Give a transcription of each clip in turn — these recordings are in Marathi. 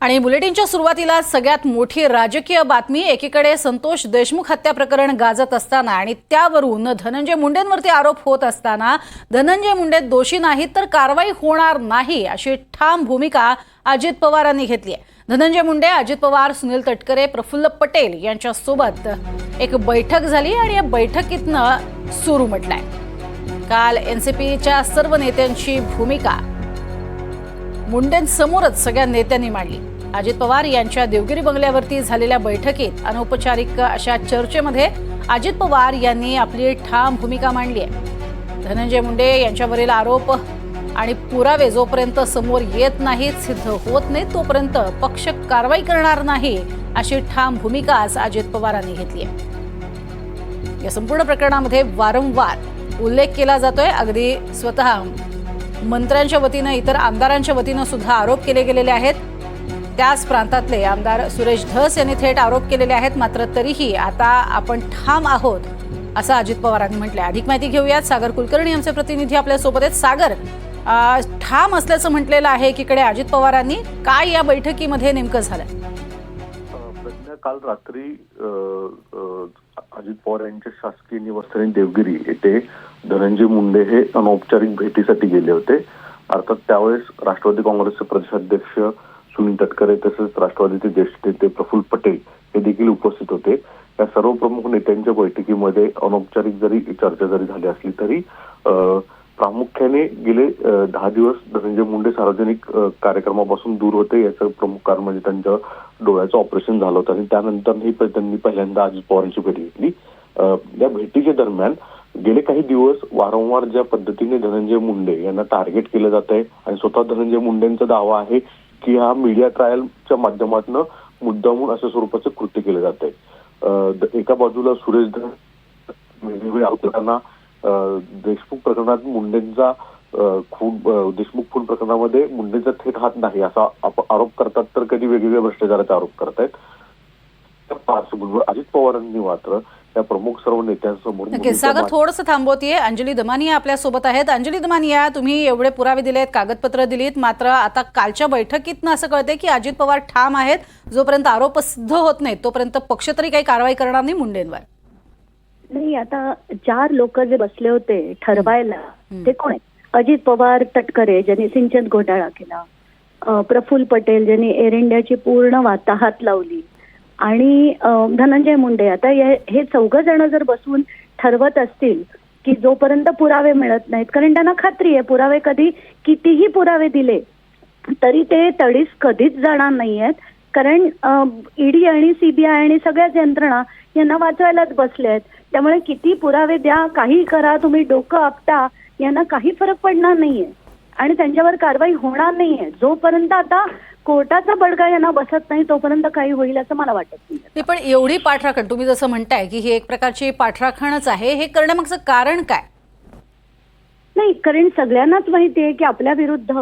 आणि बुलेटिनच्या सुरुवातीला सगळ्यात मोठी राजकीय बातमी। एकीकडे संतोष देशमुख हत्या प्रकरण गाजत असताना आणि त्यावरून धनंजय मुंडेंवरती आरोप होत असताना धनंजय मुंडे दोषी नाहीत तर कारवाई होणार नाही अशी ठाम भूमिका अजित पवारांनी घेतली आहे। धनंजय मुंडे, अजित पवार, सुनील तटकरे, प्रफुल्ल पटेल यांच्या सोबत एक बैठक झाली आणि या बैठकीतनं सुरू म्हटलंय। काल एनसीपीच्या सर्व नेत्यांची भूमिका मुंडेंसमोरच सगळ्या नेत्यांनी मांडली। अजित पवार यांच्या देवगिरी बंगल्यावरती झालेल्या बैठकीत अनौपचारिक अशा चर्चेमध्ये अजित पवार यांनी आपली ठाम भूमिका मांडली आहे। धनंजय मुंडे यांच्यावरील आरोप आणि पुरावे जोपर्यंत समोर येत नाहीत, सिद्ध होत नाहीत, तोपर्यंत पक्ष कारवाई करणार नाही अशी ठाम भूमिका आज अजित पवारांनी घेतली आहे। या संपूर्ण प्रकरणामध्ये वारंवार उल्लेख केला जातोय। अगदी स्वतः मंत्र्यांच्या वतीने, इतर आमदारांच्या वतीने सुद्धा आरोप केले गेलेले आहेत। त्याच प्रांतातले आमदार सुरेश धस यांनी थेट आरोप केलेले आहेत। मात्र तरीही आता आपण ठाम आहोत असं अजित पवारांनी म्हटलंय। अधिक माहिती घेऊयात। सागर कुलकर्णी आमचे प्रतिनिधी आपल्या सोबत आहेत। सागर, ठाम असल्याचं म्हटलेलं आहे एकीकडे अजित पवारांनी, काय या बैठकीमध्ये नेमकं झालं? काल रात्री अजित पवार यांच्या शासकीय निवासस्थानी देवगिरी येथे धनंजय मुंडे हे अनौपचारिक भेटीसाठी गेले होते। अर्थात त्यावेळेस राष्ट्रवादी काँग्रेसचे प्रदेशाध्यक्ष सुनील तटकरे तसेच राष्ट्रवादीचे ज्येष्ठ नेते प्रफुल्ल पटेल हे देखील उपस्थित होते। या सर्व प्रमुख नेत्यांच्या बैठकीमध्ये अनौपचारिक जरी चर्चा जरी झाली असली तरी प्रामुख्याने गेले 10 दिवस धनंजय मुंडे सार्वजनिक कार्यक्रमापासून दूर होते। याचं प्रमुख कारण म्हणजे त्यांच्या डोळ्याचं ऑपरेशन झालं होतं आणि त्यानंतर त्यांनी पहिल्यांदा अजित पवारांची भेट घेतली। या भेटीच्या दरम्यान गेले काही दिवस वारंवार ज्या पद्धतीने धनंजय मुंडे यांना टार्गेट केलं जात आहे आणि स्वतः धनंजय मुंडेंचा दावा आहे की हा मीडिया ट्रायलच्या माध्यमातून मुद्दामून अशा स्वरूपाचं कृत्य केलं जात आहे। एका बाजूला सुरेश धस वेगवेगळ्या आरोपांना देशमुख प्रकरणात मुंडेंचा देशमुख खून प्रकरणामध्ये मुंडेंचा थेट हात नाही असा आरोप करतात, तर कधी वेगवेगळ्या भ्रष्टाचाराचा आरोप करतायत। अजित पवारांनी मात्र या प्रमुख सर्व नेत्यांसमोर सागर थोडंसं थांबवतीये। अंजली दमानिया आपल्या सोबत आहेत। अंजली दमानिया, तुम्ही एवढे पुरावे दिलेत, कागदपत्र दिलीत, मात्र आता कालच्या बैठकीतनं असं कळतंय की अजित पवार ठाम आहेत, जोपर्यंत आरोप सिद्ध होत नाहीत तोपर्यंत पक्ष तरी काही कारवाई करणार नाही मुंडेंवर। नाही, आता 4 लोक जे बसले होते ठरवायला ते कोण आहेत? अजित पवार, तटकरे ज्यांनी सिंचन घोटाळा केला, प्रफुल्ल पटेल ज्यांनी एअर इंडियाची पूर्ण वाताहत लावली आणि धनंजय मुंडे। आता हे 4 जण जर बसून ठरवत असतील की जोपर्यंत पुरावे मिळत नाहीत, कारण त्यांना खात्री आहे पुरावे कितीही पुरावे दिले तरी ते तडीस कधीच जाणार नाहीयेत, कारण ईडी आणि सीबीआय आणि सगळ्याच यंत्रणा यांना वाचवायलाच बसले आहेत। त्यामुळे किती पुरावे द्या, काही करा, तुम्ही डोकं आपटा, यांना काही फरक पडणार नाहीये आणि त्यांच्यावर कारवाई होणार नाहीये। जोपर्यंत आता कोर्टाचा बडगा यांना बसत नाही तोपर्यंत काही होईल असं मला वाटत नाही। पण एवढी पाठराखण तुम्ही जसं म्हणताय की ही एक प्रकारची पाठराखणच आहे, हे करण्यामागचं कारण काय? नाही, कारण सगळ्यांनाच माहिती आहे की आपल्या विरुद्ध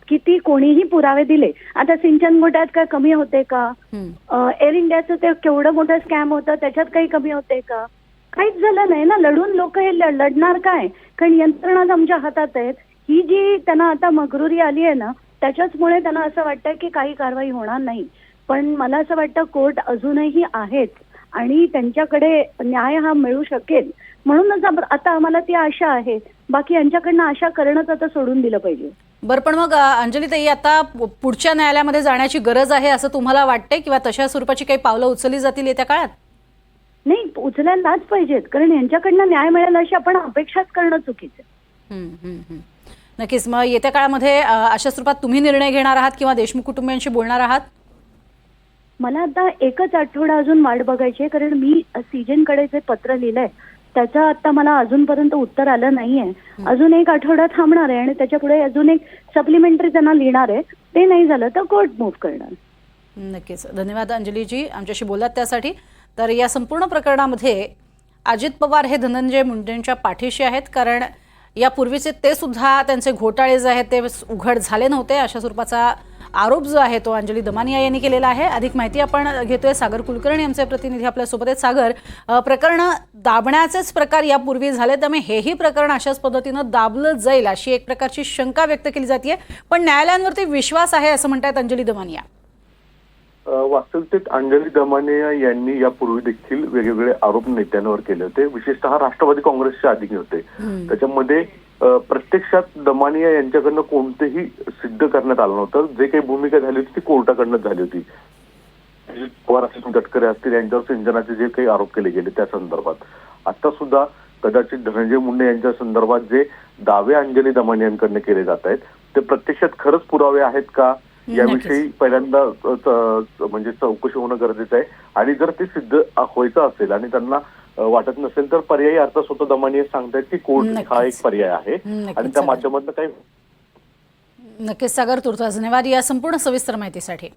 किती कोणीही पुरावे दिले। आता सिंचन घोटाळ्यात काय कमी होते का? एअर इंडियाचं ते केवढं मोठं स्कॅम होतं त्याच्यात काही कमी होते का? काहीच झालं नाही ना। लढून लोक हे लढणार काय? कारण यंत्रणाच आमच्या हातात आहेत। ही जी त्यांना आता मगरुरी आली आहे ना, त्याच्याचमुळे त्यांना असं वाटतं की काही कारवाई होणार नाही। पण मला असं वाटतं कोर्ट अजूनही आहेत आणि त्यांच्याकडे न्याय हा मिळू शकेल, म्हणूनच आता आम्हाला ती आशा आहे। बाकी यांच्याकडनं आशा करणंच आता सोडून दिलं पाहिजे। बरं, पण मग अंजली ताई, आता पुढच्या न्यायालयामध्ये जाण्याची गरज आहे असं तुम्हाला वाटतंय किंवा तशा स्वरूपाची काही पावलं उचलली जातील येत्या काळात? नाही, उचलायलाच पाहिजेत, कारण यांच्याकडनं न्याय मिळेल अशी आपण अपेक्षाच करणं चुकीचं आहे। नक्कीच। मग येत्या काळामध्ये अशा स्वरूपात तुम्ही निर्णय घेणार आहात किंवा देशमुख कुटुंबियांशी बोलणार आहात? मला आता एकच आठवडा अजून वाट बघायची आहे, कारण मी सीजनकडे जे पत्र लिहिलंय त्याचं आता मला अजूनपर्यंत उत्तर आलं नाहीये। अजून एक आठवडा थांबणार आहे आणि त्याच्यापुढे अजून एक सप्लिमेंटरी त्यांना लिहिणार आहे। ते नाही झालं तर कोर्ट मूव्ह करणार। नक्कीच। धन्यवाद अंजलीजी आमच्याशी बोललात त्यासाठी। तर या संपूर्ण प्रकरणामध्ये अजित पवार हे धनंजय मुंडेंच्या पाठीशी आहेत, कारण यापूर्वीचे ते सुद्धा त्यांचे घोटाळे जे आहेत ते उघड झाले नव्हते। अशा स्वरूपाचा आरोप जो आहे तो अंजली दमानिया यांनी केलेला आहे। अधिक माहिती आपण घेतोय। सागर कुलकर्णी आमचे प्रतिनिधी आपल्या सोबत आहेत। सागर, प्रकरण दाबण्याचेच प्रकार यापूर्वी झाले, त्यामुळे हेही प्रकरण अशाच पद्धतीनं दाबलं जाईल अशी एक प्रकारची शंका व्यक्त केली जाते, पण न्यायालयांवरती विश्वास आहे असं म्हणतात अंजली दमानिया। वास्तविकतेत अंजली दमाने यांनी यापूर्वी देखील वेगवेगळे आरोप नेत्यांवर केले होते, विशेषतः राष्ट्रवादी काँग्रेसचे अधिकारी होते. त्याच्यामध्ये प्रत्यक्षात दमानिया यांच्याकडनं कोणतेही सिद्ध करण्यात आलं नव्हतं. जे काही भूमिका झाली होती ती कोर्टाकडनं झाली होती. अजित पवार असतील, तटकरे असतील, यांच्यावर सिंचनाचे जे काही आरोप केले गेले त्या संदर्भात आता सुद्धा कदाचित धनंजय मुंडे यांच्या संदर्भात जे दावे अंजली दमानिया यांकडनं केले जात आहेत ते प्रत्यक्षात खरंच पुरावे आहेत का याविषयी पहिल्यांदा म्हणजे चौकशी होणं गरजेचं आहे. आणि जर ते सिद्ध व्हायचं असेल आणि त्यांना वाटत नसेल तर पर्यायी अर्थ स्वतः दमानिया सांगतायत की कोर्ट हा एक पर्याय आहे आणि त्या माध्यमातून काही नक्कीच सागर तुर्तास धन्यवाद या संपूर्ण सविस्तर माहितीसाठी.